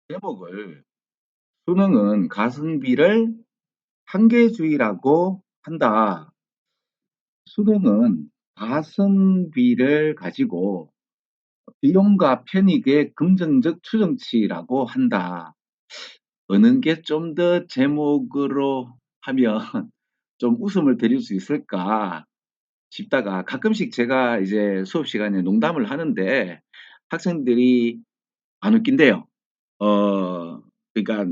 제목을 수능은 가성비를 한계주의라고 한다. 수능은 가성비를 가지고 비용과 편익의 긍정적 추정치라고 한다. 어느 게 좀 더 제목으로 하면 좀 웃음을 드릴 수 있을까 싶다가 가끔씩 제가 이제 수업 시간에 농담을 하는데 학생들이 안 웃긴대요. 그러니까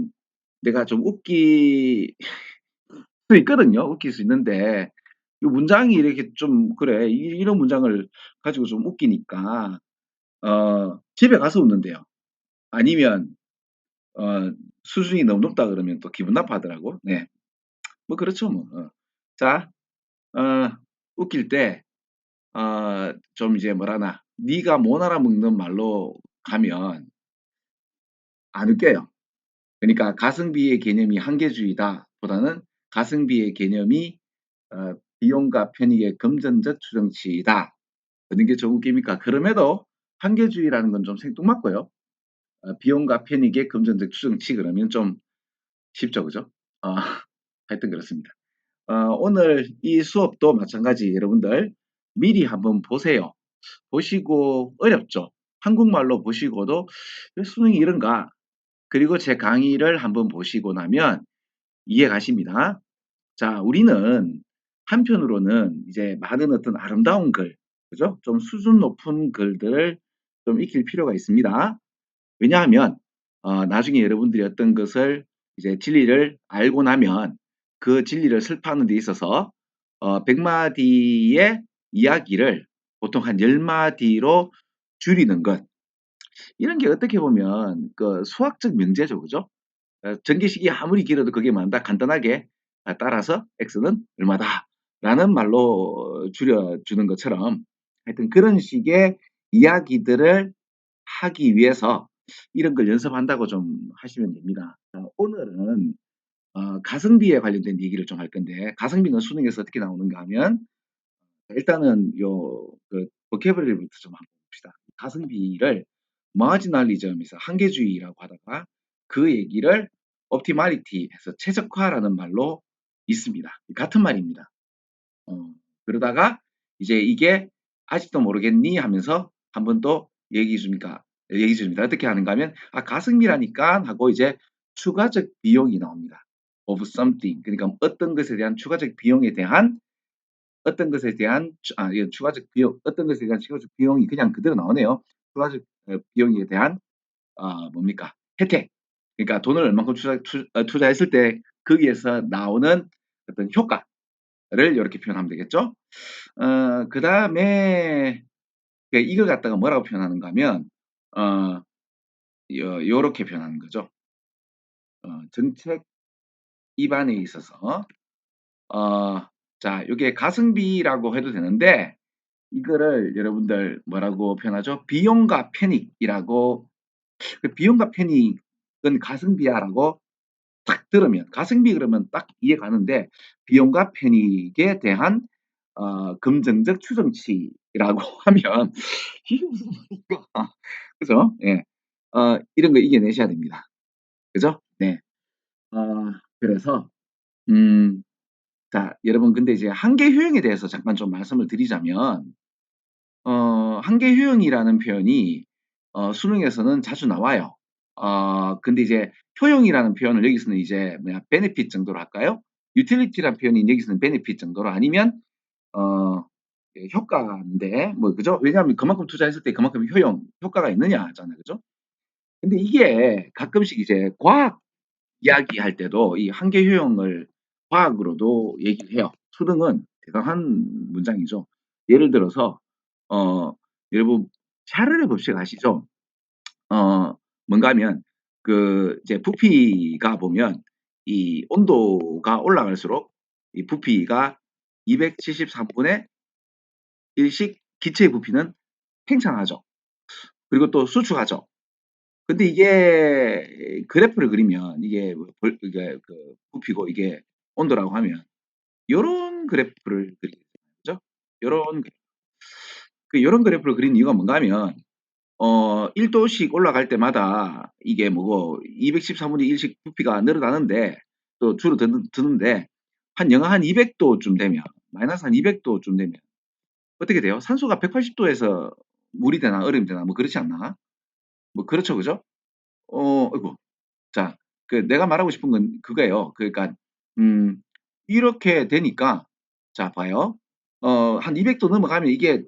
내가 좀 웃기 수 있거든요. 웃길 수 있는데 이 문장이 이렇게 좀 그래 이런 문장을 가지고 좀 웃기니까 집에 가서 웃는데요. 아니면 어, 수준이 너무 높다 그러면 또 기분 나빠하더라고. 네, 뭐 그렇죠 뭐. 자, 어, 웃길 때 좀 이제 뭐라나 네가 못 알아먹는 말로 가면 안 웃겨요. 그러니까 가성비의 개념이 한계주의다 보다는 가성비의 개념이 비용과 편익의 금전적 추정치이다. 어느 게 좀 웃깁니까? 그럼에도 한계주의라는 건 좀 생뚱맞고요. 비용과 편익의 금전적 추정치 그러면 좀 쉽죠, 그죠? 어, 하여튼 그렇습니다. 오늘 이 수업도 마찬가지 여러분들 미리 한번 보세요. 보시고 어렵죠? 한국말로 보시고도 왜 수능이 이런가? 그리고 제 강의를 한번 보시고 나면 이해 가십니다. 자, 우리는 한편으로는 이제 많은 어떤 아름다운 글, 그죠? 좀 수준 높은 글들을 좀 익힐 필요가 있습니다. 왜냐하면, 나중에 여러분들이 어떤 것을 이제 진리를 알고 나면 그 진리를 설파하는 데 있어서 100마디의 이야기를 보통 한 10마디로 줄이는 것. 이런 게 어떻게 보면 그 수학적 명제죠, 그죠? 전개식이 아무리 길어도 그게 뭐다 간단하게 따라서 x는 얼마다 라는 말로 줄여주는 것처럼 하여튼 그런 식의 이야기들을 하기 위해서 이런 걸 연습한다고 좀 하시면 됩니다. 오늘은 가성비에 관련된 얘기를 좀 할 건데 가성비는 수능에서 어떻게 나오는가 하면 일단은 그 보캐블러리부터 좀 한번 봅시다. 가성비를 마지널리즘에서 한계주의라고 하다가 그 얘기를 옵티말리티에서 최적화라는 말로 있습니다. 같은 말입니다. 그러다가 이제 이게 아직도 모르겠니 하면서 한 번 또 얘기 줍니다. 어떻게 하는가 하면 가성비라니까 하고 이제 추가적 비용이 나옵니다. of something 그러니까 어떤 것에 대한 추가적 비용에 대한 어떤 것에 대한 추가적 비용, 어떤 것에 대한 추가적 비용이 그냥 그대로 나오네요. 추가적 비용에 대한 뭡니까? 혜택. 그러니까 돈을 얼마큼 투자했을 때 거기에서 나오는 어떤 효과를 이렇게 표현하면 되겠죠. 그 다음에 이걸 갖다가 뭐라고 표현하는가 하면 어, 요렇게 표현하는 거죠. 정책 입안에 있어서 자, 이게 가성비라고 해도 되는데 이거를 여러분들 뭐라고 표현하죠? 비용과 편익이라고 그 비용과 편익은 가성비야라고 딱 들으면 가성비 그러면 딱 이해가는데 비용과 편익에 대한 금전적 추정치라고 하면 이게 무슨 말인가? 그죠? 예. 이런 거 이겨내셔야 됩니다. 그죠? 네. 그래서 음, 자, 여러분 근데 이제 한계 효용에 대해서 잠깐 좀 말씀을 드리자면 한계 효용이라는 표현이 수능에서는 자주 나와요. 근데 이제 효용이라는 표현을 여기서는 이제 뭐야 베네핏 정도로 할까요? 유틸리티라는 표현이 여기서는 베네핏 정도로 아니면 어, 효과인데 뭐 그죠? 왜냐하면 그만큼 투자했을 때 그만큼 효과가 있느냐 하잖아요, 그죠? 근데 이게 가끔씩 이제 과학 이야기할 때도 이 한계 효용을 과학으로도 얘기를 해요. 수능은 대단한 문장이죠. 예를 들어서 어, 여러분 샤를의 법칙 아시죠? 뭔가 하면 그 이제 부피가 보면 이 온도가 올라갈수록 이 부피가 273분의 1씩 기체의 부피는 팽창하죠. 그리고 또 수축하죠. 근데 이게 그래프를 그리면 이게 그 부피고 이게 온도라고 하면 요런 그래프를 그리죠. 요런 요런 그래프를 그린 이유가 뭔가 하면 1 도씩 올라갈 때마다 이게 뭐고 214분의 1씩 부피가 늘어나는데 또 줄어드는데 한 영하 한 200 도쯤 되면 마이너스 한 200 도쯤 되면 어떻게 돼요? 산소가 180 도에서 물이 되나 얼음이 되나 뭐 그렇지 않나? 뭐 그렇죠. 그죠? 아이고. 자, 내가 말하고 싶은 건 그거예요. 그러니까 음 이렇게 되니까 자 봐요. 한 200도 넘어가면 이게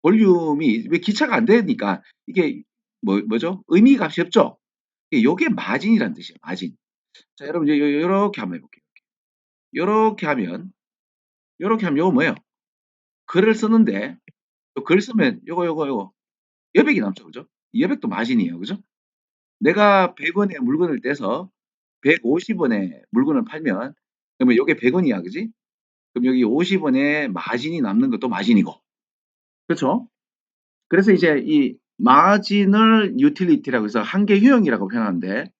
볼륨이 왜 기차가 안 되니까 이게 뭐죠? 의미 값이 없죠? 요게 마진이란 뜻이에요, 마진. 자, 여러분 요렇게 한번 해 볼게요. 요렇게 하면 요거 뭐예요? 글을 쓰는데 글 쓰면 요거 여백이 남죠. 그죠? 이 여백도 마진이에요. 그죠? 내가 100 원에 물건을 떼서 150 원에 물건을 팔면 그러면 요게 100 원이야. 그지? 그럼 여기 50 원의 마진이 남는 것도 마진이고. 그렇죠? 그래서 이제 이 marginal utility라고 해서 한계 효용이라고 표현하는데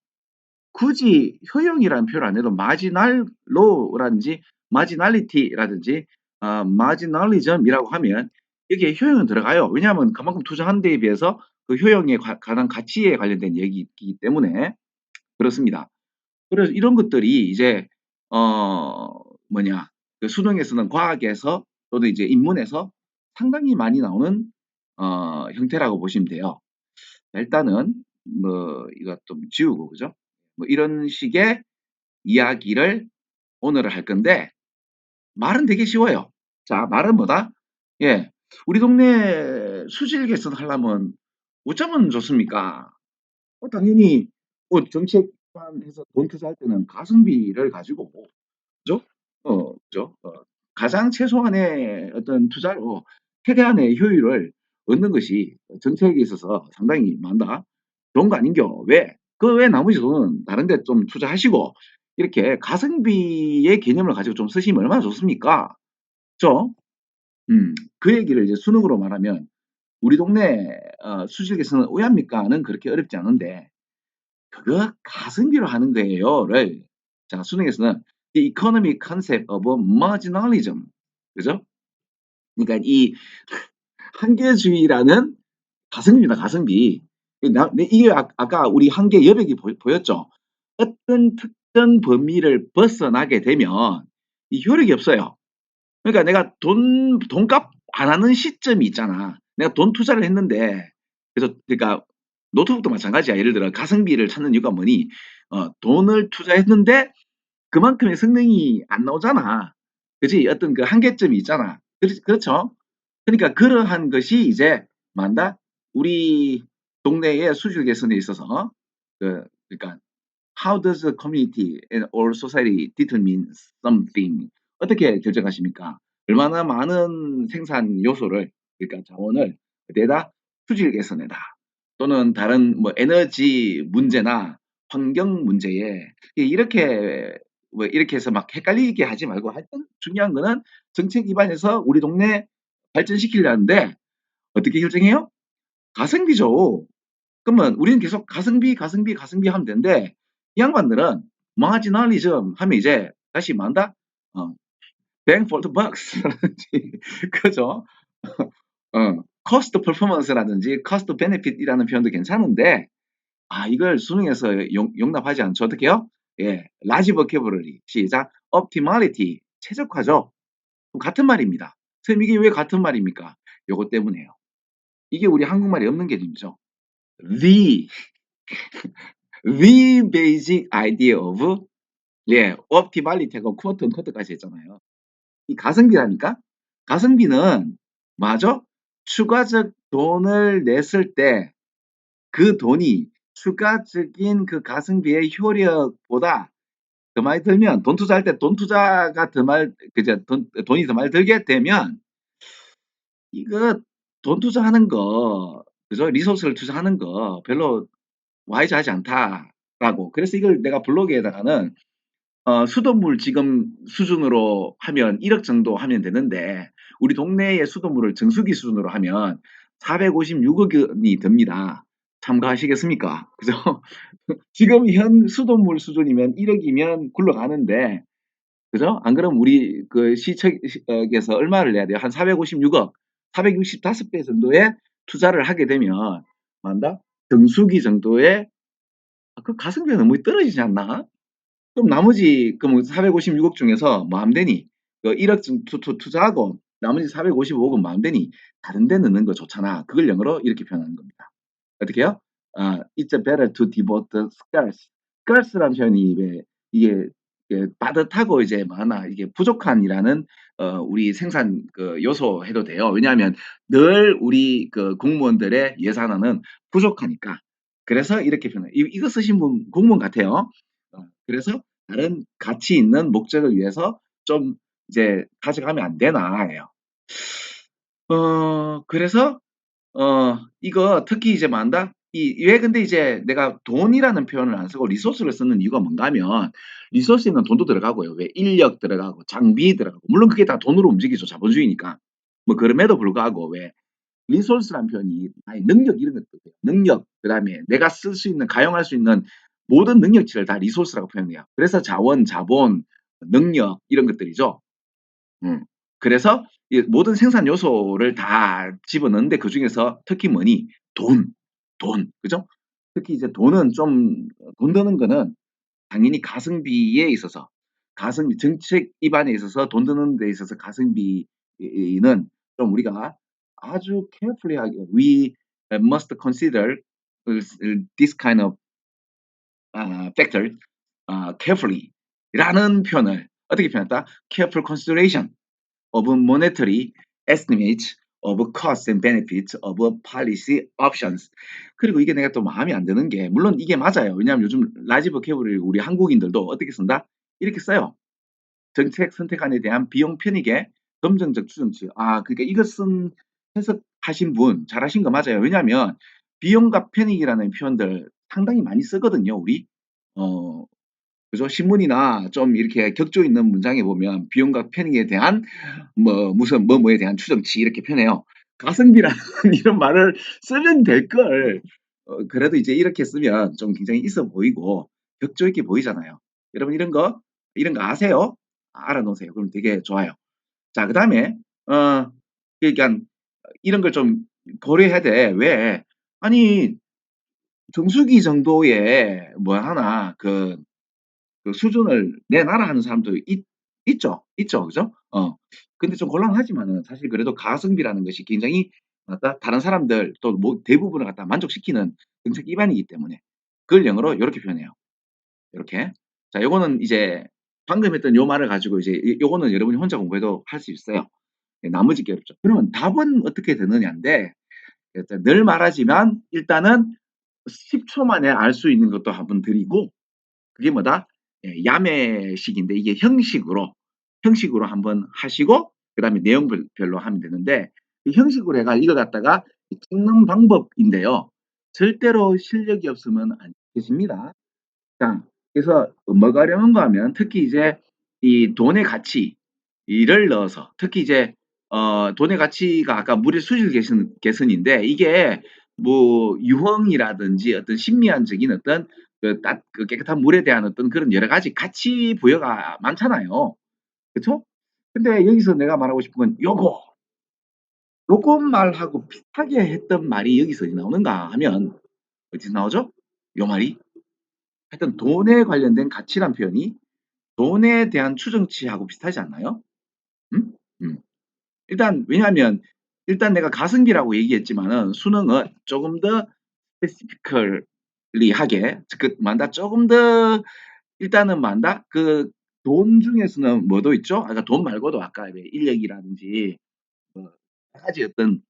굳이 효용이라는 표현을 안 해도 marginal로라든지 marginality라든지 marginalism이라고 하면 여기에 효용은 들어가요. 왜냐하면 그만큼 투자한 데에 비해서 그 효용에 관한 가치에 관련된 얘기이기 때문에 그렇습니다. 그래서 이런 것들이 이제 어 뭐냐 수능에서는 과학에서 또는 이제 인문에서 상당히 많이 나오는 형태라고 보시면 돼요. 일단은 뭐 이거 좀 지우고 그죠? 뭐 이런 식의 이야기를 오늘은 할 건데 말은 되게 쉬워요. 자, 말은 뭐다? 예. 우리 동네 수질 개선 하려면 어쩌면 좋습니까? 당연히 정책만 해서 돈 투자할 때는 가성비를 가지고 그죠? 그죠? 가장 최소한의 어떤 투자로 최대한의 효율을 얻는 것이 정책에 있어서 상당히 많다. 좋은 거 아닌겨. 왜? 그 외 나머지 돈은 다른 데 좀 투자하시고 이렇게 가성비의 개념을 가지고 좀 쓰시면 얼마나 좋습니까? 그죠? 그 얘기를 이제 순으로 말하면 우리 동네 수질 개선은 의합니까?는 그렇게 어렵지 않은데 그거 가성비로 하는 거예요를 자 수능에서는 The Economic Concept of Marginalism 그죠? 그러니까 이 한계주의라는 가성비입니다. 가성비. 이게 아까 우리 한계 여백이 보였죠? 어떤 특정 범위를 벗어나게 되면 이 효력이 없어요. 그러니까 내가 돈값 안 하는 시점이 있잖아. 내가 돈 투자를 했는데 그래서 그러니까 노트북도 마찬가지야. 예를 들어 가성비를 찾는 이유가 뭐니? 돈을 투자했는데 그만큼의 성능이 안 나오잖아. 그지? 어떤 그 한계점이 있잖아. 그렇죠? 그러니까 그러한 것이 이제 만다 우리 동네의 수질 개선에 있어서 그러니까 how does the community and or society determine something 어떻게 결정하십니까? 얼마나 많은 생산 요소를 그러니까 자원을 내다 수질 개선에다 또는 다른 뭐 에너지 문제나 환경 문제에 이렇게 뭐 이렇게 해서 막 헷갈리게 하지 말고 하여튼 중요한 거는 정책 기반에서 우리 동네 발전시키려는데 어떻게 결정해요? 가성비죠. 그러면 우리는 계속 가성비, 가성비, 가성비 하면 되는데 이 양반들은 marginalism 하면 이제 다시 뭐한다? 어, bang for the bucks라든지 그죠? cost performance라든지 cost benefit이라는 표현도 괜찮은데 이걸 수능에서 용납하지 않죠. 어떻게요? 예, large vocabulary 시작 optimality 최적화죠. 같은 말입니다. 선생님 이게 왜 같은 말입니까? 요것 때문에요. 이게 우리 한국말에 없는 개념이죠. The basic idea of optimality하고 쿼트 쿼트까지 했잖아요. 이 가성비라니까? 가성비는 맞아? 추가적 돈을 냈을 때 그 돈이 추가적인 그 가성비의 효력보다 더 많이 들면 돈 투자할 때 돈 투자가 더 많이 그죠? 돈이 더 많이 들게 되면 이거 돈 투자하는 거 그죠? 리소스를 투자하는 거 별로 와이즈하지 않다라고. 그래서 이걸 내가 블로그에다가는 수돗물 지금 수준으로 하면 1억 정도 하면 되는데 우리 동네의 수돗물을 정수기 수준으로 하면 456억 원이 듭니다. 참가하시겠습니까? 그죠? 지금 현 수돗물 수준이면 1억이면 굴러가는데 그죠? 안 그러면 우리 그 시청에서 얼마를 내야 돼요? 한 456억, 465배 정도의 투자를 하게 되면 뭐한다? 정수기 정도의 그 가성비가 너무 떨어지지 않나? 그럼 나머지 그럼 456억 중에서 뭐 하면 되니? 그 1억 투자하고 나머지 455억은 뭐 하면 되니? 다른 데 넣는 거 좋잖아. 그걸 영어로 이렇게 표현하는 겁니다. 어떻게 해요? It's better to devote the scarce. scarce라는 표현이 왜 이게 빠듯하고 이제 뭐 하나 이게 부족한이라는 우리 생산 그 요소 해도 돼요. 왜냐하면 늘 우리 그 공무원들의 예산안은 부족하니까. 그래서 이렇게 표현해요. 이거 쓰신 분 공무원 같아요. 그래서 다른 가치 있는 목적을 위해서 좀 이제 가져가면 안 되나예요. 그래서 이거 특히 이제 뭐 한다? 왜 근데 이제 내가 돈이라는 표현을 안 쓰고 리소스를 쓰는 이유가 뭔가 하면 리소스에는 돈도 들어가고요. 왜 인력 들어가고 장비 들어가고 물론 그게 다 돈으로 움직이죠. 자본주의니까. 뭐 그럼에도 불구하고 왜 리소스라는 표현이 아니 능력 이런 것도 돼요. 능력 그다음에 내가 쓸 수 있는 가용할 수 있는 모든 능력치를 다 리소스라고 표현해요. 그래서 자원, 자본, 능력 이런 것들이죠. 음. 그래서 이 모든 생산 요소를 다 집어넣는데 그중에서 특히 뭐니? 돈, 돈. 그죠? 특히 이제 돈은 좀 돈 드는 거는 당연히 가성비에 있어서 가성비 정책 입안에 있어서 돈 드는 데 있어서 가성비는 좀 우리가 아주 carefully하게 we must consider this kind of factor carefully라는 표현을 어떻게 표현했다? careful consideration of monetary estimates of costs and benefits of policy options. 그리고 이게 내가 또 마음에 안 드는 게 물론 이게 맞아요. 왜냐하면 요즘 라지 버케블을 우리 한국인들도 어떻게 쓴다? 이렇게 써요. 정책 선택안에 대한 비용 편익의 검증적 추정치. 그러니까 이것은 해석하신 분 잘하신 거 맞아요. 왜냐하면 비용과 편익이라는 표현들 상당히 많이 쓰거든요, 우리. 어, 그죠? 신문이나 좀 이렇게 격조 있는 문장에 보면 비용과 편익에 대한 뭐 무슨 뭐뭐에 대한 추정치 이렇게 표현해요. 가성비라는 이런 말을 쓰면 될 걸. 그래도 이제 이렇게 쓰면 좀 굉장히 있어 보이고 격조 있게 보이잖아요. 여러분 이런 거 아세요? 알아놓으세요. 그럼 되게 좋아요. 자, 그다음에 그러니까 이런 걸 좀 고려해야 돼. 왜? 아니 정수기 정도의 뭐 하나 그 수준을 내놔라 하는 사람도 있죠. 있죠. 그죠? 근데 좀 곤란하지만은 사실 그래도 가성비라는 것이 굉장히 맞다 다른 사람들 또 뭐 대부분을 갖다 만족시키는 정책 기반이기 때문에 그걸 영어로 요렇게 표현해요. 요렇게. 자, 요거는 이제 방금 했던 요 말을 가지고 이제 요거는 여러분이 혼자 공부해도 할 수 있어요. 나머지 게 어렵죠. 그러면 답은 어떻게 되느냐인데 늘 말하지만 일단은 10초 만에 알 수 있는 것도 한번 드리고 그게 뭐다? 야매식인데 이게 형식으로 한번 하시고 그다음에 내용별로 하면 되는데 이 형식으로 해가 이거 갖다가 찍는 방법인데요. 절대로 실력이 없으면 안 되십니다. 자, 그래서 뭐가 어려운가 하면 특히 이제 이 돈의 가치를 넣어서 특히 이제 돈의 가치가 아까 물의 수질 개선인데 이게 뭐 유흥이라든지 어떤 심미안적인 어떤 그 깨끗한 물에 대한 어떤 그런 여러 가지 가치 부여가 많잖아요. 그쵸? 근데 여기서 내가 말하고 싶은 건 요것 말하고 비슷하게 했던 말이 여기서 나오는가 하면 어디서 나오죠? 요 말이 하여튼 돈에 관련된 가치란 표현이 돈에 대한 추정치하고 비슷하지 않나요? 음? 음. 일단 왜냐하면 일단 내가 가성비라고 얘기했지만은 수능은 조금 더 스페시피컬리하게 그 만다 조금 더 일단은 만다 그 돈 중에서는 뭐도 있죠? 아까 돈 말고도 아까 왜 인력이라든지 뭐 여러 가지 어떤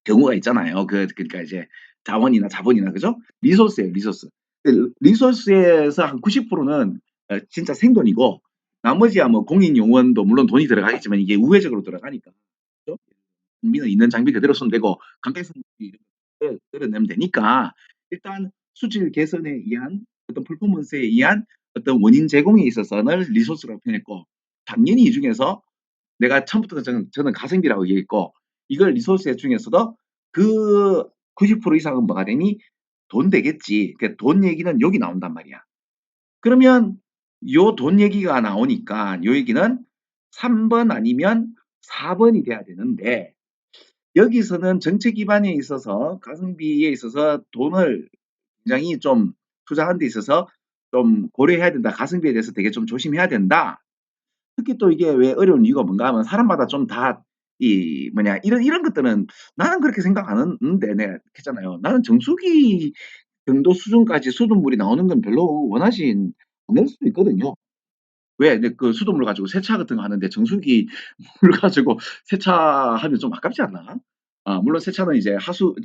경우가 있잖아요. 그러니까 이제 자원이나 자본이나 그죠? 리소스예요, 리소스. 리소스에서 한 90%는 진짜 생돈이고 나머지야 뭐 공인 용원도 물론 돈이 들어가겠지만 이게 우회적으로 들어가니까. 그죠? 장비는 있는 장비 그대로 쓰면 되고 강대상 이런 거 끌어내면 되니까 일단 수질 개선에 의한 어떤 퍼포먼스에 의한 어떤 원인 제공에 있어서는 리소스라고 표현했고 당연히 이 중에서 내가 처음부터 저는 가성비라고 얘기했고 이걸 리소스 중에서도 그 90% 이상은 뭐가 되니? 돈 되겠지. 그돈 얘기는 여기 나온단 말이야. 그러면 요 돈 얘기가 나오니까 요 얘기는 3번 아니면 4번이 돼야 되는데 여기서는 정책 기반에 있어서 가성비에 있어서 돈을 굉장히 좀 투자하는 데 있어서 좀 고려해야 된다. 가성비에 대해서 되게 좀 조심해야 된다. 특히 또 이게 왜 어려운 이유가 뭔가 하면 사람마다 좀 다 이 뭐냐 이런 것들은 나는 그렇게 생각 안 하는데 내가 했잖아요. 나는 정수기 정도 수준까지 수돗물이 나오는 건 별로 원하진 않을 수도 있거든요. 왜? 네, 그 수돗물 가지고 세차 같은 거 하는데 정수기 물 가지고 세차하면 좀 아깝지 않나? 아, 물론 세차는 이제 하수,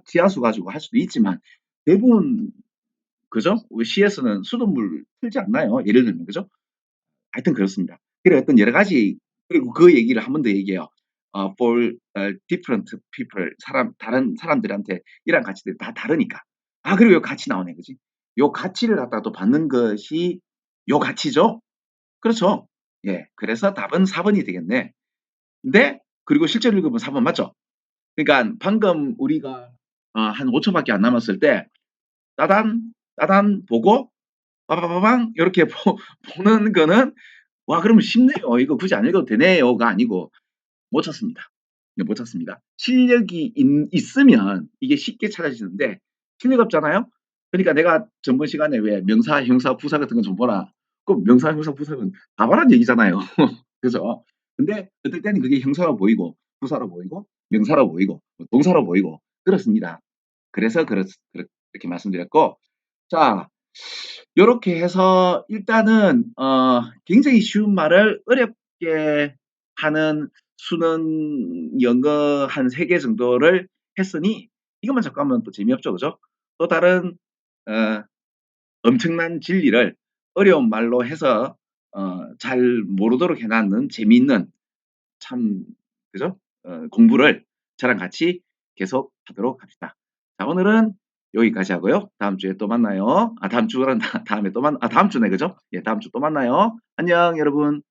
지하수 가지고 할 수도 있지만 대부분 그죠? 우리 시에서는 수돗물 틀지 않나요? 예를 들면 그죠? 하여튼 그렇습니다. 그래 어떤 여러 가지 그리고 그 얘기를 한 번 더 얘기해요. For different people 다른 사람들한테 이런 가치들이 다 다르니까. 아 그리고 요 가치 나오네 그지? 요 가치를 갖다가 또 받는 것이 요 가치죠. 그렇죠. 예. 그래서 답은 4 번이 되겠네. 근데 그리고 실제로 읽으면 4번 맞죠? 그러니까 방금 우리가 한 5초 밖에 안 남았을 때 따단, 따단 보고 빠바바방 요렇게 보는 거는 '와 그러면 쉽네요. 이거 굳이 안 읽어도 되네요.'가 아니고 못 찾습니다. 네 못 찾습니다. 실력이 있으면 이게 쉽게 찾아지는데 실력 없잖아요? 그러니까 내가 전번 시간에 왜 명사, 형사, 부사 같은 거 좀 보라. 그럼 명사, 형사, 부사는 다바란 얘기잖아요. 그죠? 근데 어떨 때는 그게 형사로 보이고 부사로 보이고 명사로 보이고 뭐 동사로 보이고 그렇습니다. 그래서 그렇게 말씀드렸고 자 요렇게 해서 일단은 굉장히 쉬운 말을 어렵게 하는 수능 영어 한 3개 정도를 했으니 이것만 자꾸 하면 또 재미없죠. 그죠? 또 다른 어 엄청난 진리를 어려운 말로 해서 잘 모르도록 해 놨는 재미있는 참 그죠? 공부를 저랑 같이 계속하도록 합시다. 자 오늘은 여기까지 하고요. 다음 주에 또 만나요. 다음 주란 다음에 또 다음 주네 그죠? 예 다음 주 또 만나요. 안녕 여러분.